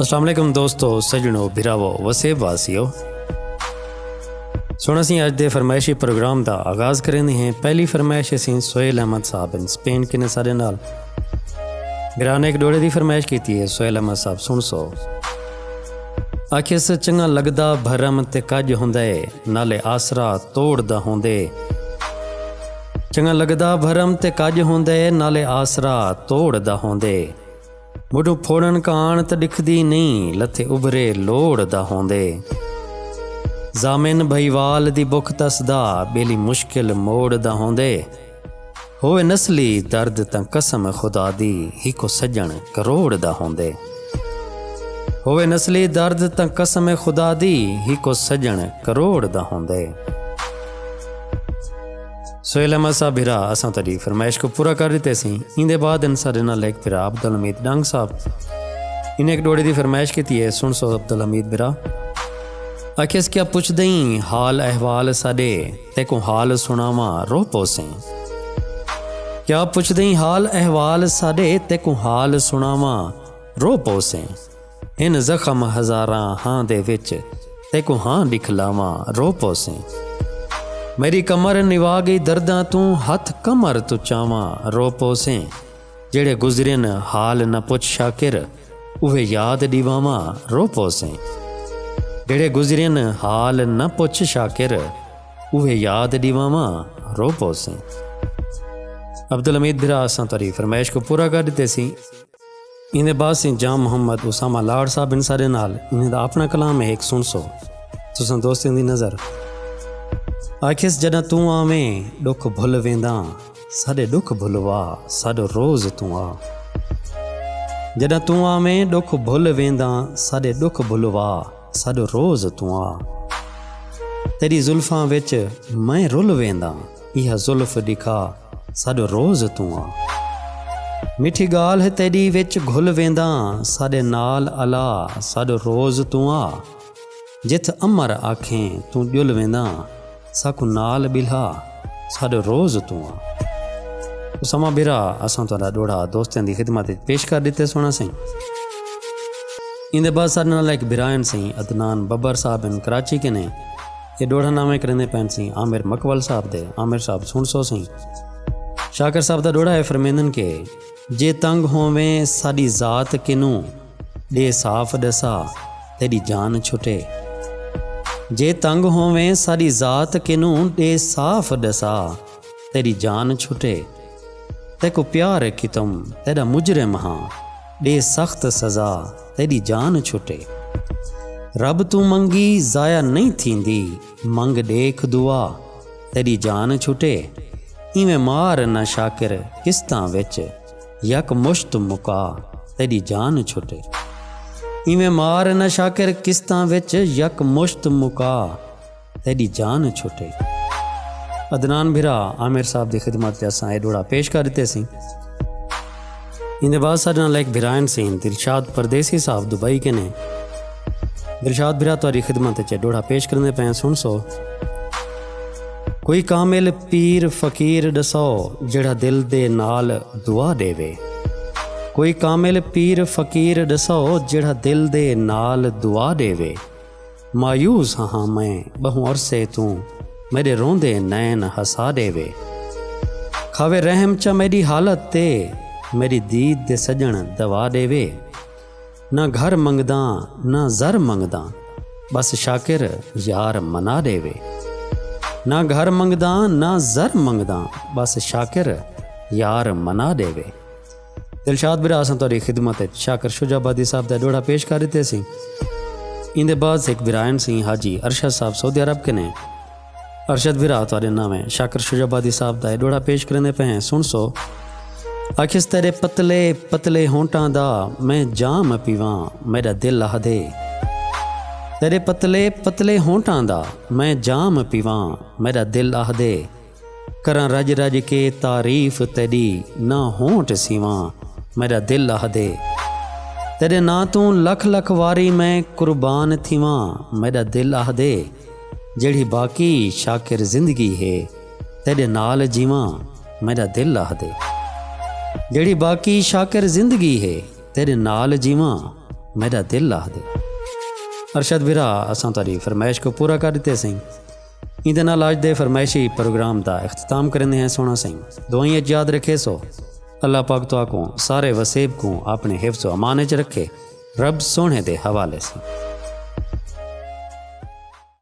अस्सलाम वालेकुम दोस्तों, सजनों, भिरावो, वसेब वासियो। सुन असी अज के फरमाइशी प्रोग्राम का आगाज़ करेंगे हैं। पहली फरमाइश असी सोहेल अहमद साहब इन स्पेन के ने सारे नाल भिरा ने एक डोड़े की फरमाइश की है। सोहेल अहमद साहब सुन सो। आखिस चंगा लगदा भरम ते कज हुंदे, नाले आसरा तोड़दा हुंदे। चंगा लगदा भरम ते कज हुंदे, नाले आसरा तोड़दा हुंदे। मुढ़ू फोड़न कान त दिखदी नहीं, लथे उभरे लोड़दा होंदे। जामिन भईवाल दी बुख तसदा, बेली मुश्किल मोड़दा होंदे। होवे नस्ली दर्द तां कसम खुदा दी, हिको सज्जण करोड़दा होंदे। होवे नस्ली दर्द तां कसम खुदा दी, हिको सज्जण करोड़दा होंदे। सोहेल अहमद साहब भिरा असां तड़ी फरमाइश को पूरा कर दिते सी। इंदे बाद इन सारे नाल एक भिरा अब्दुल हमीद डंग साहब इन्हें एक डोड़े की फरमाइश की है। सुन सो अब्दुल हमीद भिरा। आखिस क्या पुछदे हाल अहवाल साडे, तेको हाल सुनावा रो पोसे। क्या पुछदे हाल अहवाल साडे, तेको हाल सुनावा रो पोसे। इन जख्म हजारां हां दे विच, तेको हां दिखलावा रो पोसे। मेरी कमर निवा गई दर्दा तू, हथ कमर तू चावा रो पोसे। जेड़े गुजरन हाल न पुछ शाकिर, उहे याद दीवावा रो पोसे। जेड़े गुजरन हाल न पुछ शाकिर, उहे याद दीवावा रो पोसे। अब्दुल हमीद भिरा असां तरी फरमाइश को पूरा कर दिते सी। इन्हें बाद से जाम मोहम्मद उसामा लाड़ साहब इन सारे नाल इन्हें दा अपना कलाम है एक सुन सो। तुसां दोस्तें दी नज़र। आखिस जॾहिं तूं आवें दुख भुल वेंदा, साडे दुख भुलवा साडो रोज़ तूं आ। जॾहिं तूं आवें दुख भुल वेंदा, साडे दुख भुलवा साडो रोज़ तूं आ। तेरी जुल्फां विच मैं रुल वेंदा, इहा जुल्फ दिखा साडो रोज़ तूं आ। मिठी गाल तेरी विच घुल वेंदा, साडे नाल अला साडो रोज़ तूं आ। जिथ अमर आखें तूं ॼुल वेंदा, साकू नाल बिल्हा साडो रोज़ तूं आ। उसामा भिरा असां तुहाडा डोड़ा दोस्तां दी खिदमत पेश कर दिते सोना सी। इंदे बाद साडे नाल एक भिरायन सी अदनान बब्बर साहब इन कराची के ने ये डोड़ा नामे करेंदे पैन सी आमिर मकबल साहब दे। आमिर साहब सुन सो सी। शाकर साहब दा डोड़ा है फरमेंदन के जे तंग होवें साडी जात किनू, दे साफ दसा तेरी जान छुटे। जे तंग होवें साडी जात किनू, दे साफ दसा तेरी जान छुटे। तेको प्यार कितम तेरा मुजरिम हाँ, दे सख्त सज़ा तेरी जान छुटे। रब तू मंगी ज़ाया नहीं थींदी, मंग देख दुआ तेरी जान छुटे। इवें मार न शाकिर किस्तां विच, यक मुश्त मुका तेरी जान छुटे। इवें मार न शाकिर किस्तां विच, यक मुश्त मुका तेरी जान छुटे। अदनान भिरा आमिर साहब की खिदमत से असां डोड़ा पेश कर दिते सी। इंदे बाद साडे नाल एक भिरायन सी दिलशाद परदेसी साहब दुबई के ने। दिलशाद भिरा तुहाडी खिदमत च डोड़ा पेश करने पे सुन सो। कोई कामिल पीर फकीर दसो, जेड़ा दिल दे नाल दुआ देवे। कोई कामिल पीर फकीर दसो, जेड़ा दिल दे नाल दुआ देवे। मायूस हाँ मैं बहु अरसे तू, मेरे रोंदे नैन हसा देवे। खावे रहम च मेरी हालत ते, मेरी दीद दे सजण दवा देवे। ना घर मंगदा ना जर मंगदा, बस शाकिर यार मना देवे। ना घर मंगदा ना जर मंगदा, बस शाकिर यार मना देवे। दिलशाद भिरा असां तुहाडी खिदमत शाकिर शुजाबादी साहब दा डोड़ा पेश कर दिते सी। इंदे बाद से एक भिरायन सी हाजी अरशद साहब सऊदी अरब के ने। अरशद भिरा तुहाडे नाम है शाकिर शुजाबादी साहब दा डोड़ा पेश करने पे हैं सुन सो। आखिस तेरे पतले पतले होंटां दा मैं जाम पीवां, मेरा दिल आखदे। तेरे पतले पतले होंटां दा मैं जाम पीवां, मेरा दिल आखदे। करां रज रज के तारीफ तेरी, ना होंठ सीवां मेरा दिल आखदे। तेरे ना तू लख लख वारी मैं कुर्बान थीवां, मेरा दिल आखदे। जेड़ी बाकी शाकिर जिंदगी है, तेरे नाल जीवां मेरा दिल आखदे। जेड़ी बाकी शाकिर जिंदगी है, तेरे नाल जीवां मेरा दिल ला दे। अरशद बिरा असां तारी फरमाइश को पूरा कर दिते सही। इंदे नाल अज दे फरमाइशी प्रोग्राम का अख्ताम करते हैं सोना सही। दुआई याद रखे सो अल्लाह पाक तो को सारे वसेब को अपने हिफ्ज़ अमान च रखे। रब सोने दे हवाले से।